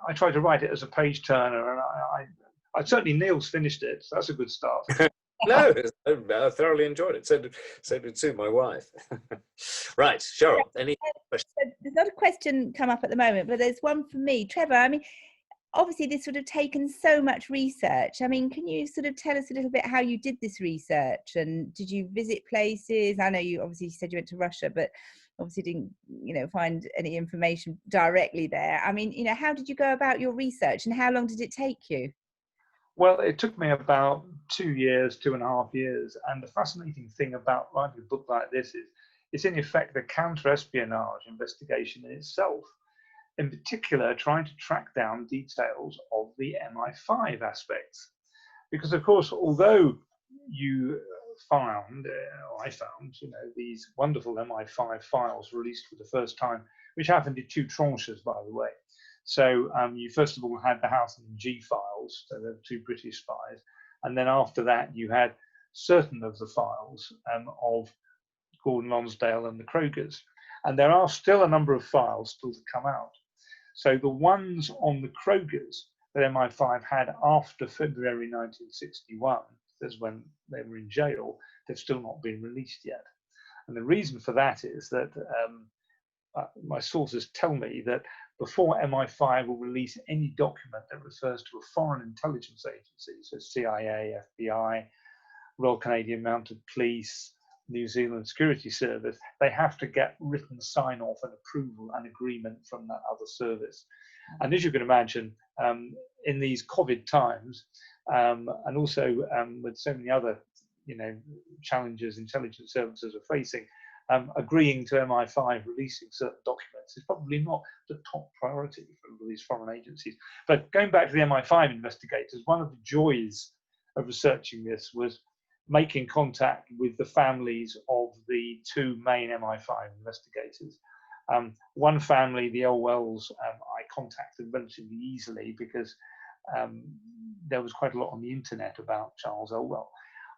I tried to write it as a page turner, and I certainly Niels finished it, so that's a good start. No, I thoroughly enjoyed it. So did Sue, my wife. Right, Cheryl, any questions? There's not a question come up at the moment, but there's one for me. Trevor, I mean, obviously this would have taken so much research. I mean, can you sort of tell us a little bit how you did this research, and did you visit places? I know you obviously said you went to Russia, but obviously didn't, find any information directly there. I mean, how did you go about your research, and how long did it take you? Well, it took me about 2 years, 2.5 years. And the fascinating thing about writing a book like this is it's in effect a counter-espionage investigation in itself. In particular, trying to track down details of the MI5 aspects. Because, of course, although you found, I found, these wonderful MI5 files released for the first time, which happened in 2 tranches, by the way. So you first of all had the House and G files, so the 2 British spies, and then after that you had certain of the files of Gordon Lonsdale and the Krogers. And there are still a number of files still to come out. So the ones on the Krogers that MI5 had after February 1961, that's when they were in jail, they've still not been released yet. And the reason for that is that my sources tell me that before MI5 will release any document that refers to a foreign intelligence agency, so CIA, FBI, Royal Canadian Mounted Police, New Zealand Security Service, they have to get written sign-off and approval and agreement from that other service. And as you can imagine, in these COVID times, and also with so many other challenges intelligence services are facing, agreeing to MI5 releasing certain documents is probably not the top priority for these foreign agencies. But going back to the MI5 investigators, one of the joys of researching this was making contact with the families of the 2 main MI5 investigators. One family, the Elwells, I contacted relatively easily because there was quite a lot on the internet about Charles Elwell.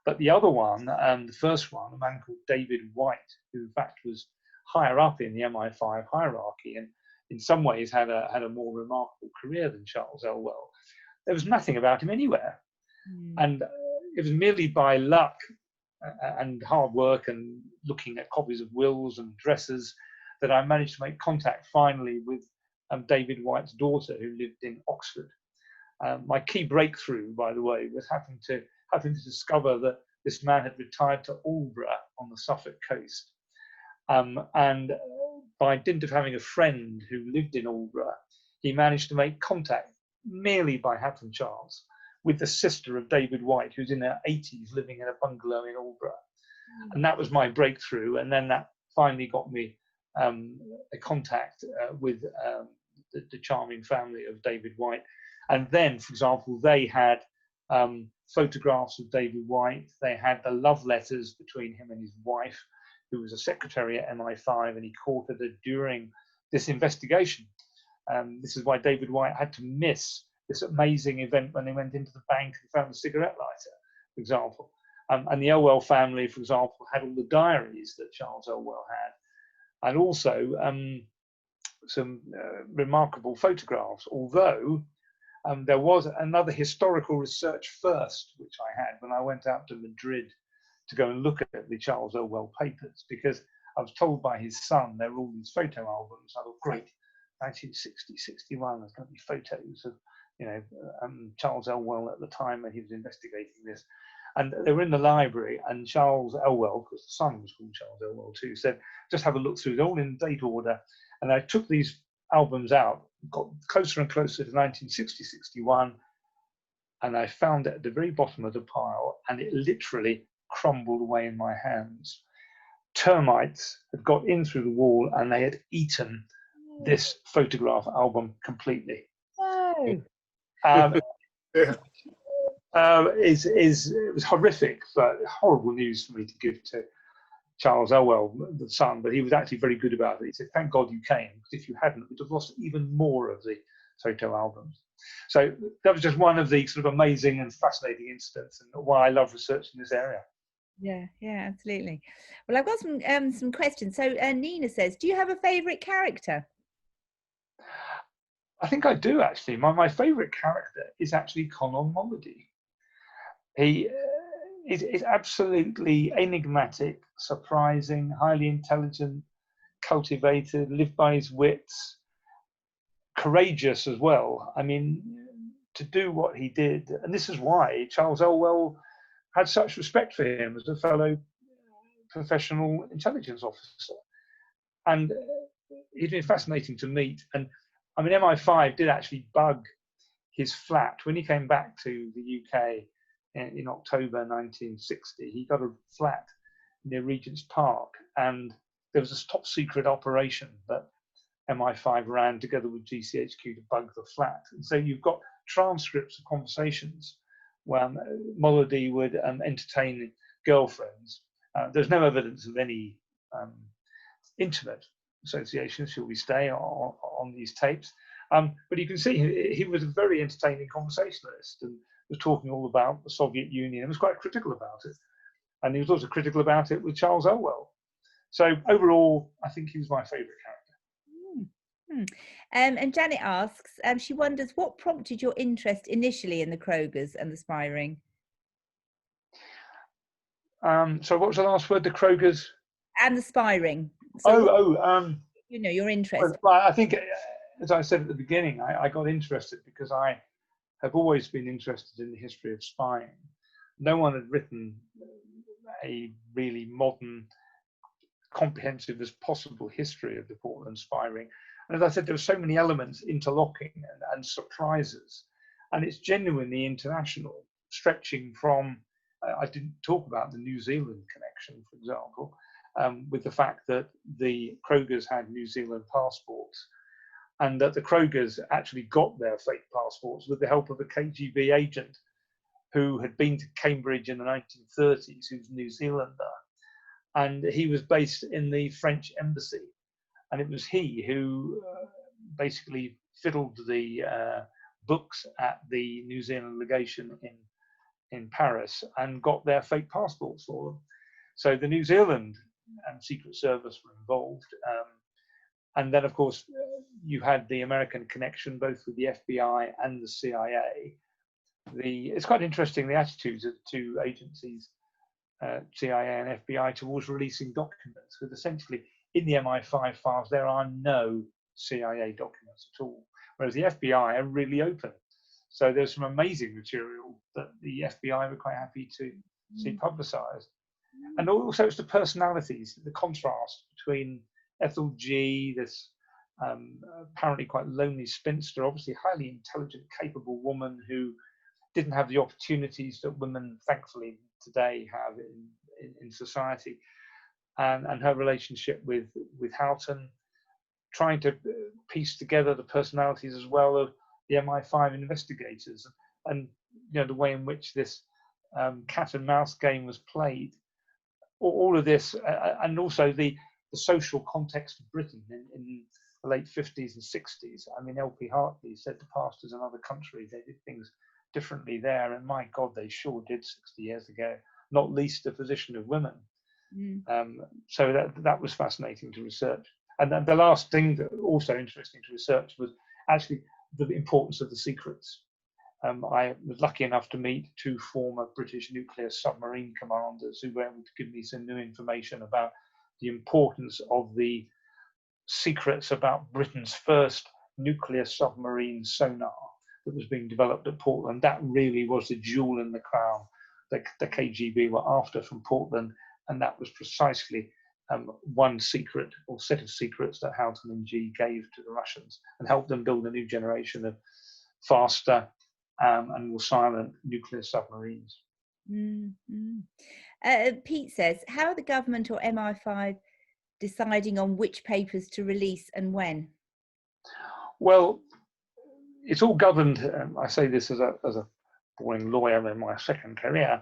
But the other one, the first one, a man called David White, who in fact was higher up in the MI5 hierarchy and in some ways had a more remarkable career than Charles Elwell, there was nothing about him anywhere. And it was merely by luck and hard work and looking at copies of wills and addresses that I managed to make contact finally with David White's daughter, who lived in Oxford. My key breakthrough, by the way, was having to discover that this man had retired to Aldborough on the Suffolk coast. And by dint of having a friend who lived in Aldborough, he managed to make contact merely by happen chance with the sister of David White, who's in her 80s living in a bungalow in Aldborough. And that was my breakthrough. And then that finally got me a contact with the charming family of David White. And then, for example, they had photographs of David White. They had the love letters between him and his wife, who was a secretary at MI5, and he courted her during this investigation. This is why David White had to miss this amazing event when they went into the bank and found the cigarette lighter, for example. And the Elwell family, for example, had all the diaries that Charles Elwell had, and also some remarkable photographs, although there was another historical research first, which I had when I went out to Madrid to go and look at the Charles Elwell papers, because I was told by his son there were all these photo albums. I thought, great, 1960, 61, there's going to be photos of Charles Elwell at the time when he was investigating this. And they were in the library, and Charles Elwell, because the son was called Charles Elwell too, said, just have a look through, they're all in date order. And I took these albums out, got closer and closer to 1960, 61, and I found it at the very bottom of the pile, and it literally crumbled away in my hands. termites had got in through the wall and they had eaten this photograph album completely. Oh. It was horrific, but horrible news for me to give to Charles Elwell, the son, but he was actually very good about it. He said, "Thank God you came, because if you hadn't, we'd have lost even more of the photo albums." So that was just one of the sort of amazing and fascinating incidents, and why I love research in this area. Yeah, absolutely. Well, I've got some questions. So Nina says, do you have a favourite character? I think I do, actually. My favourite character is actually Conor Molody. He is absolutely enigmatic, surprising, highly intelligent, cultivated, lived by his wits, courageous as well. I mean, to do what he did, and this is why Charles Elwell had such respect for him as a fellow professional intelligence officer. And he'd been fascinating to meet. And I mean, MI5 did actually bug his flat when he came back to the UK in October 1960. He got a flat near Regent's Park, and there was a top secret operation that MI5 ran together with GCHQ to bug the flat. And so you've got transcripts of conversations where Molody would entertain girlfriends. There's no evidence of any intimate association, shall we say, on these tapes. But you can see he was a very entertaining conversationalist and was talking all about the Soviet Union and was quite critical about it. And he was also critical about it with Charles Elwell. So overall, I think he was my favourite character. And Janet asks, she wonders what prompted your interest initially in the Krogers and the spy ring? So what was the last word? The Krogers? And the spy ring. So your interest. Well, I think, as I said at the beginning, I got interested because I have always been interested in the history of spying. No one had written a really modern, comprehensive as possible history of the Portland spy ring. And as I said, there were so many elements interlocking and surprises. And it's genuinely international, stretching from, I didn't talk about the New Zealand connection, for example, with the fact that the Krogers had New Zealand passports, and that the Krogers actually got their fake passports with the help of a KGB agent who had been to Cambridge in the 1930s, who's a New Zealander. And he was based in the French embassy. And it was he who basically fiddled the books at the New Zealand legation in Paris and got their fake passports for them. So the New Zealand Secret Service were involved. And then, of course, you had the American connection, both with the FBI and the CIA. It's quite interesting, the attitudes of the two agencies, CIA and FBI, towards releasing documents, with essentially in the MI5 files, there are no CIA documents at all, whereas the FBI are really open. So there's some amazing material that the FBI were quite happy to see publicized. And also it's the personalities, the contrast between Ethel G, this apparently quite lonely spinster, obviously highly intelligent, capable woman who didn't have the opportunities that women, thankfully, today have in society, and her relationship with Houghton, trying to piece together the personalities as well of the MI5 investigators, and the way in which this cat and mouse game was played. All of this, and also the social context of Britain in the late 50s and 60s. I mean, L.P. Hartley said the past is another country. They did things differently there, and my God, they sure did 60 years ago, not least the position of women. So that was fascinating to research. And then the last thing that also interesting to research was actually the importance of the secrets. I was lucky enough to meet two former British nuclear submarine commanders who were able to give me some new information about the importance of the secrets about Britain's first nuclear submarine sonar that was being developed at Portland. That really was the jewel in the crown that the KGB were after from Portland, and that was precisely one secret or set of secrets that Houghton and G gave to the Russians and helped them build a new generation of faster and more silent nuclear submarines. Mm-hmm. Pete says, how are the government or MI5 deciding on which papers to release and when? Well, it's all governed, I say this as a boring lawyer in my second career,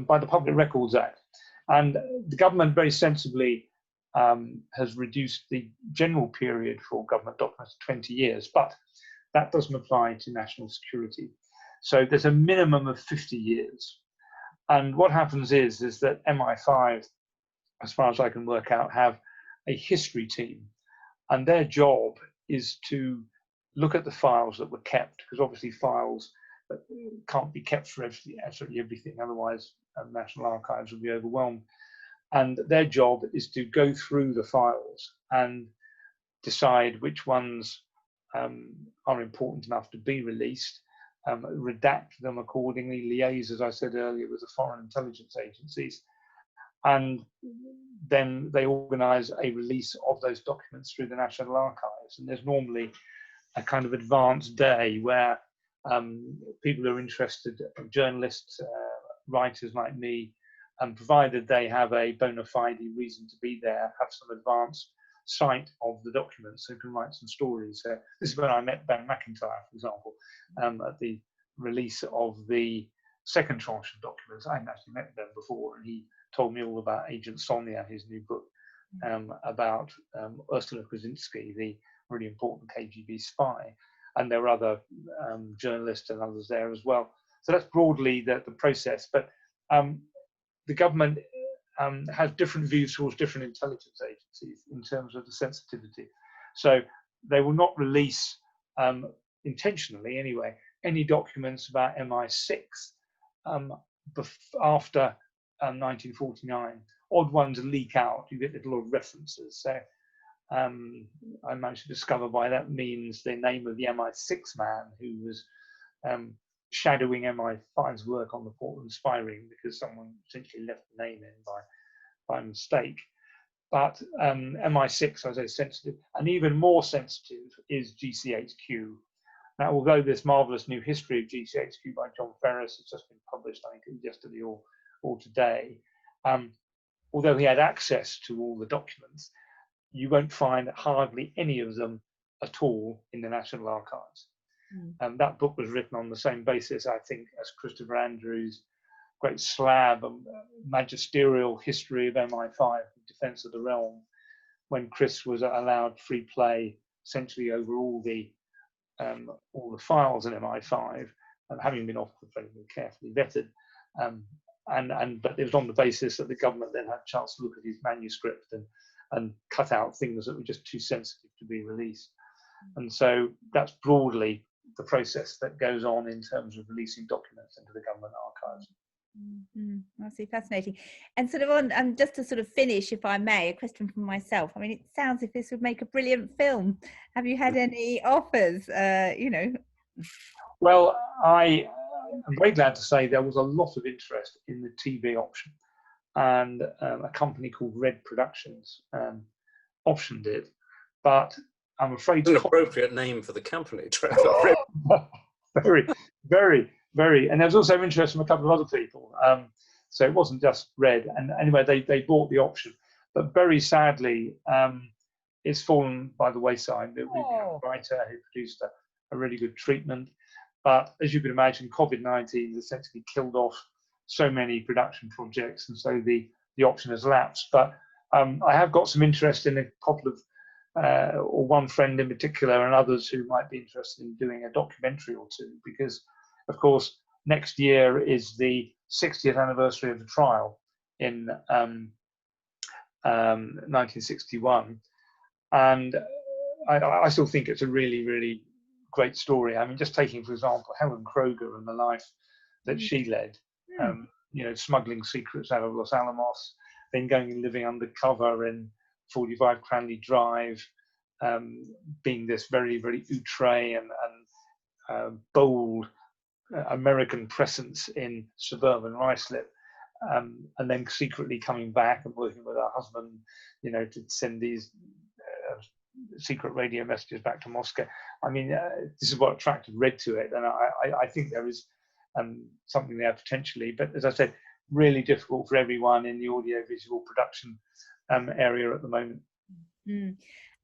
by the Public Records Act. And the government very sensibly has reduced the general period for government documents to 20 years, but that doesn't apply to national security. So there's a minimum of 50 years. And what happens is that MI5, as far as I can work out, have a history team. And their job is to look at the files that were kept, because obviously files can't be kept for absolutely everything, otherwise National Archives will be overwhelmed. And their job is to go through the files and decide which ones are important enough to be released, redact them accordingly, liaise, as I said earlier, with the foreign intelligence agencies, and then they organise a release of those documents through the National Archives. And there's normally a kind of advanced day where people who are interested, journalists, writers like me, provided they have a bona fide reason to be there, have some advanced sight of the documents, so can write some stories. This is when I met Ben McIntyre, for example, at the release of the second tranche of documents. I hadn't actually met Ben before, and he told me all about Agent Sonia, his new book, about Ursula Krasinski, the really important KGB spy. And there were other journalists and others there as well. So that's broadly the process. But the government has different views towards different intelligence agencies in terms of the sensitivity. So they will not release, intentionally anyway, any documents about MI6 after 1949. Odd ones leak out, you get little references. So I managed to discover by that means the name of the MI6 man who was shadowing MI5's work on the Portland spy ring, because someone essentially left the name in by mistake. But MI6, as I say, sensitive, and even more sensitive is GCHQ. Now, although this marvelous new history of GCHQ by John Ferris has just been published, I think it was yesterday or today, although he had access to all the documents, you won't find hardly any of them at all in the National Archives. That book was written on the same basis, I think, as Christopher Andrews' great slab, magisterial history of MI5, Defense of the Realm, when Chris was allowed free play essentially over all the files in MI5, and having been very carefully vetted. But it was on the basis that the government then had a chance to look at his manuscript and cut out things that were just too sensitive to be released. And so that's broadly the process that goes on in terms of releasing documents into the government archives. Absolutely fascinating. And sort of on, just to sort of finish, if I may, a question from myself. I mean, it sounds if this would make a brilliant film. Have you had any offers? Well, I am very glad to say there was a lot of interest in the TV option, and a company called Red Productions optioned it, but I'm afraid it's an appropriate name for the company, Trevor. Very, very, very. And there was also interest from a couple of other people. So it wasn't just Red. And anyway, they bought the option. But very sadly, it's fallen by the wayside. We had a writer who produced a really good treatment. But as you can imagine, COVID-19 essentially killed off so many production projects. And so the option has lapsed. But I have got some interest in a couple of or one friend in particular, and others who might be interested in doing a documentary or two, because of course next year is the 60th anniversary of the trial in 1961, and I still think it's a really, really great story. I mean, just taking for example Helen Kroger and the life that she led, smuggling secrets out of Los Alamos, then going and living undercover in 45 Cranley Drive, being this very, very outre and bold American presence in suburban Ruislip, and then secretly coming back and working with her husband, to send these secret radio messages back to Moscow. I mean, this is what attracted Red to it, and I think there is something there potentially. But as I said, really difficult for everyone in the audiovisual production area at the moment. Mm.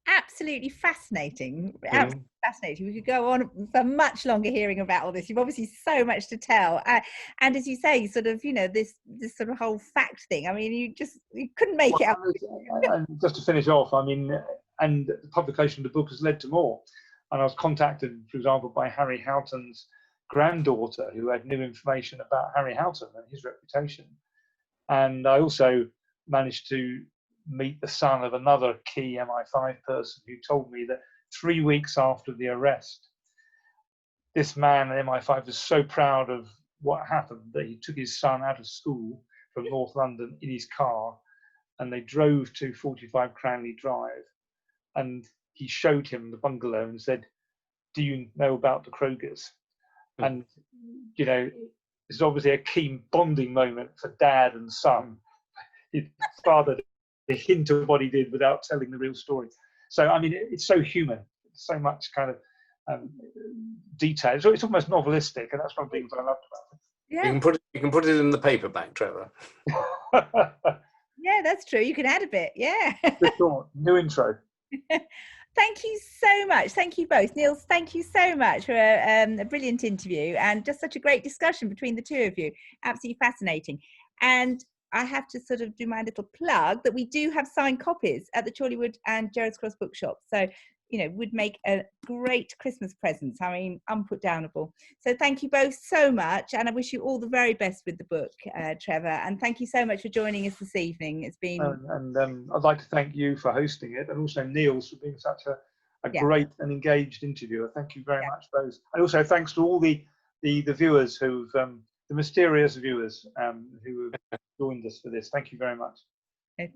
Absolutely fascinating. Absolutely fascinating. We could go on for much longer hearing about all this. You've obviously so much to tell, and as you say, sort of, you know, this sort of whole fact thing. I mean, you couldn't make it up. And just to finish off, I mean, and the publication of the book has led to more. And I was contacted, for example, by Harry Houghton's granddaughter, who had new information about Harry Houghton and his reputation. And I also managed to meet the son of another key MI5 person who told me that 3 weeks after the arrest, this man at MI5 was so proud of what happened that he took his son out of school from North London in his car, and they drove to 45 Cranley Drive, and he showed him the bungalow and said, "Do you know about the Krogers?" And, you know, it's obviously a keen bonding moment for dad and son. His father, the hint of what he did without telling the real story. So, I mean, it's so human, so much kind of detail. So it's almost novelistic, and that's one of the things I loved about it. Yeah. You can put it in the paperback, Trevor. Yeah, that's true. You can add a bit. Yeah. New intro. Thank you so much. Thank you both. Niels, thank you so much for a brilliant interview and just such a great discussion between the two of you. Absolutely fascinating. And I have to sort of do my little plug that we do have signed copies at the Chorleywood and Gerrards Cross bookshop. So, you know, would make a great Christmas present. I mean, unputdownable. So thank you both so much. And I wish you all the very best with the book, Trevor. And thank you so much for joining us this evening. It's been... I'd like to thank you for hosting it, and also Niels for being such a great and engaged interviewer. Thank you very much, both. And also thanks to all the viewers who've, the mysterious viewers who have joined us for this. Thank you very much.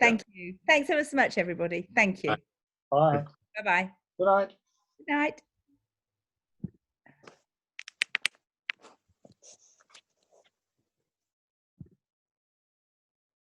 Thank you. Thanks ever so much, everybody. Thank you. Bye. Bye-bye. Good night. Good night.